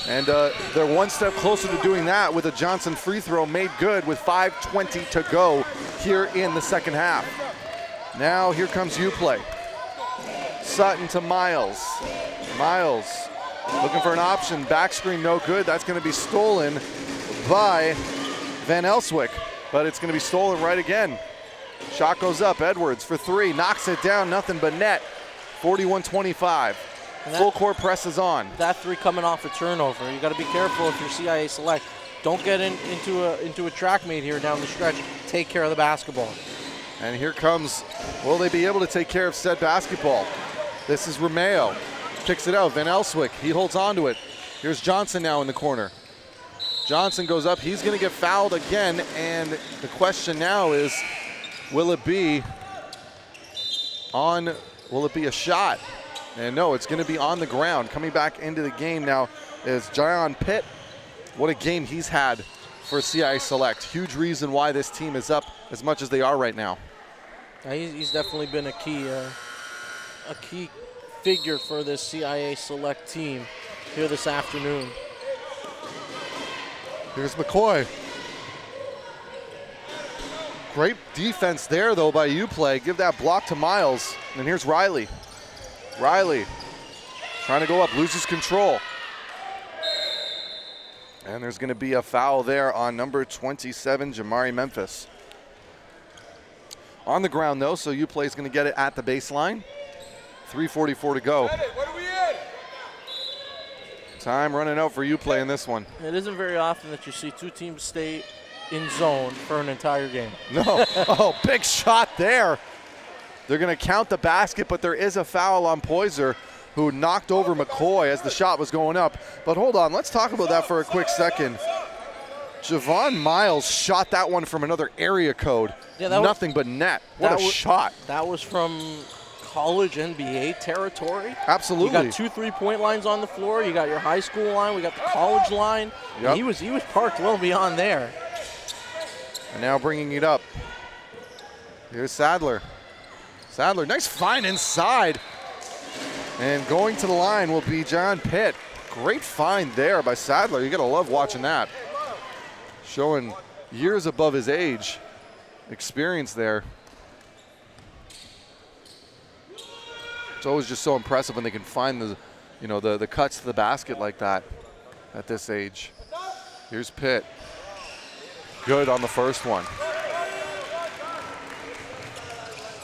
S1: And they're one step closer to doing that with a Johnson free throw made good with 5:20 to go here in the second half. Now here comes Uplay. Sutton to Miles. Miles looking for an option. Back screen no good. That's going to be stolen by Van Elswyk, but it's going to be stolen right again. Shot goes up. Edwards for 3. Knocks it down. Nothing but net. 41-25. Full court press is on.
S2: That 3 coming off a turnover. You got to be careful if you're C.I.A. Select. Don't get into a track meet here down the stretch. Take care of the basketball.
S1: And here comes, will they be able to take care of said basketball? This is Romeo. Kicks it out. Van Elswick, he holds on to it. Here's Johnson now in the corner. Johnson goes up. He's going to get fouled again. And the question now is, will it be a shot? And no, it's going to be on the ground. Coming back into the game now is John Pitt. What a game he's had for C.I.A. Select. Huge reason why this team is up as much as they are right now.
S2: He's definitely been a key figure for this C.I.A. Select team here this afternoon.
S1: Here's McCoy. Great defense there, though, by Uplay. Give that block to Miles. And here's Riley. Riley trying to go up, loses control. And there's going to be a foul there on number 27, Jamari Memphis. On the ground, though, so Uplay is going to get it at the baseline. 3:44 to go. Time running out for Uplay in this one.
S2: It isn't very often that you see two teams stay in zone for an entire game.
S1: No. Oh, big shot there. They're going to count the basket, but there is a foul on Poyser, who knocked over McCoy as the shot was going up. But hold on, let's talk about that for a quick second. Javon Miles shot that one from another area code. Yeah, nothing but net. What a shot.
S2: That was from college NBA territory.
S1: Absolutely.
S2: You got 2 3-point lines on the floor. You got your high school line. We got the college line. Yep. He was parked well beyond there.
S1: And now bringing it up. Here's Sadler. Sadler, nice find inside. And going to the line will be John Pitt. Great find there by Sadler. You gotta love watching that. Showing years above his age. Experience there. It's always just so impressive when they can find the cuts to the basket like that at this age. Here's Pitt. Good on the first one.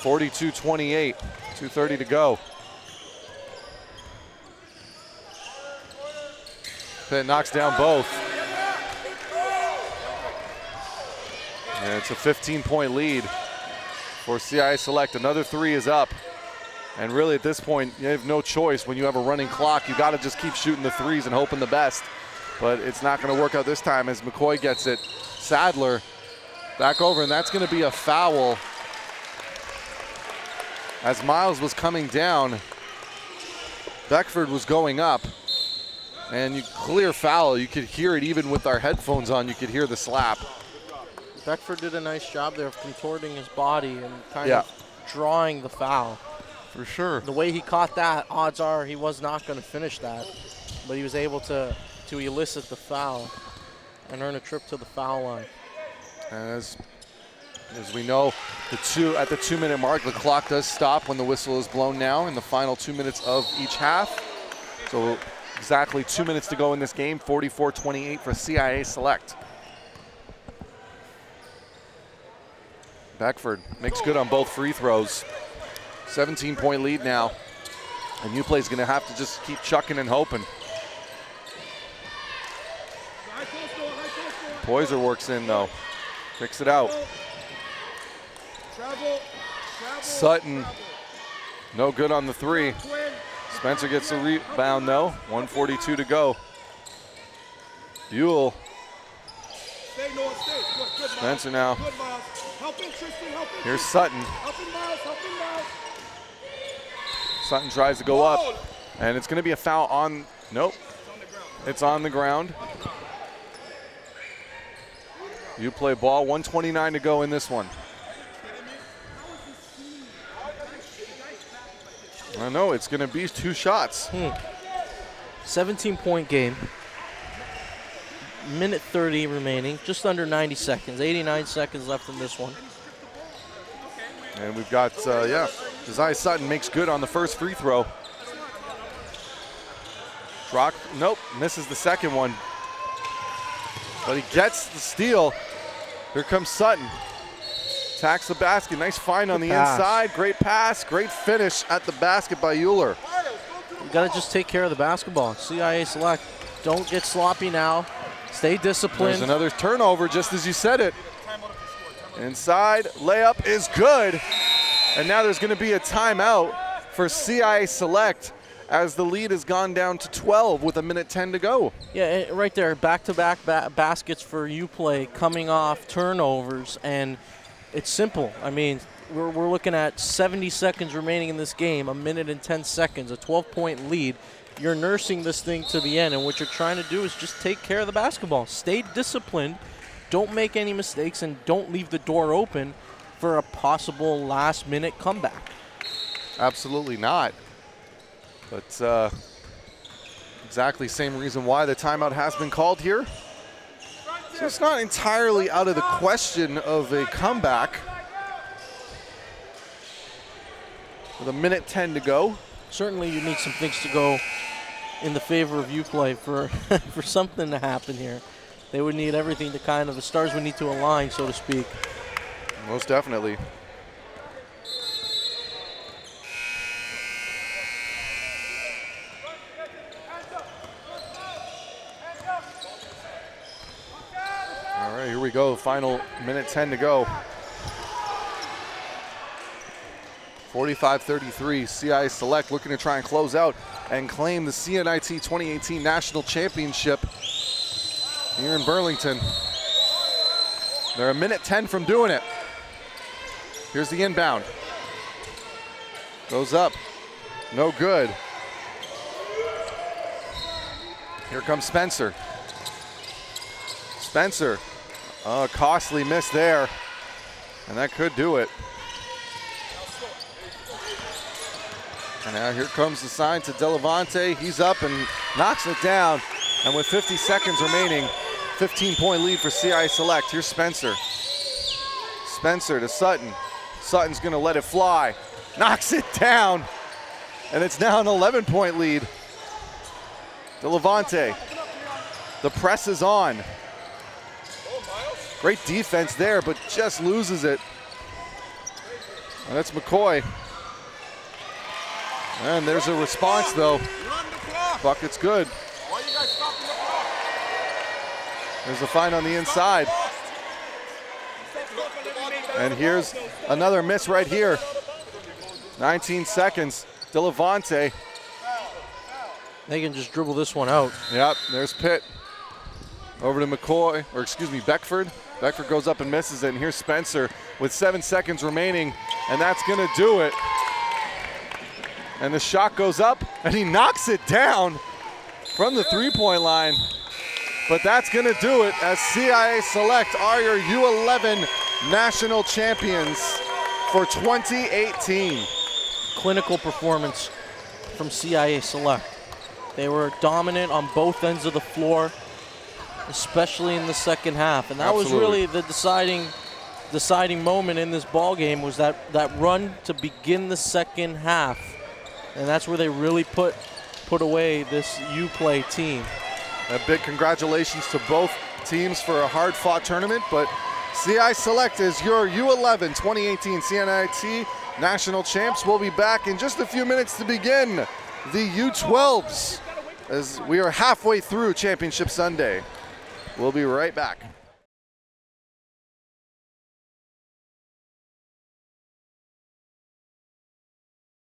S1: 42-28, 2:30 to go. Pitt knocks down both. And it's a 15-point lead for C.I.A. Select. Another 3 is up. And really at this point, you have no choice. When you have a running clock, you got to just keep shooting the threes and hoping the best. But it's not going to work out this time as McCoy gets it. Sadler back over, and that's going to be a foul. As Miles was coming down, Beckford was going up. And clear foul. You could hear it even with our headphones on. You could hear the slap.
S2: Beckford did a nice job there of contorting his body and kind of drawing the foul.
S1: For sure.
S2: The way he caught that, odds are he was not going to finish that. But he was able to elicit the foul and earn a trip to the foul line.
S1: As we know, at the 2-minute mark, the clock does stop when the whistle is blown now in the final 2 minutes of each half. So exactly 2 minutes to go in this game, 44-28 for C.I.A. Select. Beckford makes good on both free throws. 17-point lead now. And Uplay's going to have to just keep chucking and hoping. Poyser works in, though. Kicks it out. Sutton, no good on the 3. Spencer gets the rebound, though. 1:42 to go. Buell. Spencer now. Here's Sutton. Sutton tries to go up, and it's going to be a foul on, nope, it's on the ground. Uplay ball, 1:29 to go in this one. I know, it's going to be 2 shots.
S2: 17-point game. Minute 30 remaining, just under 90 seconds, 89 seconds left in this one.
S1: And we've got, Josiah Sutton makes good on the first free throw. Nope, misses the second one. But he gets the steal. Here comes Sutton. Attacks the basket, nice find on the inside. Great pass, great finish at the basket by Euler.
S2: You gotta just take care of the basketball. C.I.A. Select, don't get sloppy now. Stay disciplined.
S1: There's another turnover, just as you said it. Inside, layup is good. And now there's going to be a timeout for C.I.A. Select as the lead has gone down to 12 with 1:10 to go.
S2: Yeah, right there, back-to-back baskets for Uplay coming off turnovers, and it's simple. I mean, we're looking at 70 seconds remaining in this game, 1:10 seconds, a 12-point lead. You're nursing this thing to the end, and what you're trying to do is just take care of the basketball. Stay disciplined, don't make any mistakes, and don't leave the door open for a possible last-minute comeback.
S1: Absolutely not. But exactly same reason why the timeout has been called here. So it's not entirely out of the question of a comeback. With 1:10 to go.
S2: Certainly you need some things to go in the favor of Uplay for, for something to happen here. They would need everything to kind of, the stars would need to align, so to speak.
S1: Most definitely. All right, here we go. Final 1:10 to go. 45-33, C.I.A. Select looking to try and close out and claim the CNIT 2018 National Championship here in Burlington. They're 1:10 from doing it. Here's the inbound. Goes up. No good. Here comes Spencer. Spencer. Costly miss there. And that could do it. And now here comes the sign to Delavante. He's up and knocks it down. And with 50 seconds remaining, 15-point lead for C.I.A. Select. Here's Spencer. Spencer to Sutton. Sutton's gonna let it fly. Knocks it down. And it's now an 11-point lead. Delavante. The press is on. Great defense there, but just loses it. And that's McCoy. And there's a response, though. Bucket's good. There's a fine on the inside. And here's another miss right here. 19 seconds. Delavante.
S2: They can just dribble this one out.
S1: Yep, there's Pitt. Over to McCoy, or excuse me, Beckford. Beckford goes up and misses it, and here's Spencer with 7 seconds remaining, and that's gonna do it. And the shot goes up, and he knocks it down from the three-point line. But that's gonna do it as C.I.A. Select are your U11 national champions for 2018.
S2: Clinical performance from C.I.A. Select. They were dominant on both ends of the floor, especially in the second half. And that was really the deciding moment in this ball game, was that run to begin the second half. And that's where they really put away this Uplay team.
S1: A big congratulations to both teams for a hard-fought tournament, but C.I.A. Select is your U11 2018 CNIT National Champs. We'll be back in just a few minutes to begin the U12s as we are halfway through Championship Sunday. We'll be right back.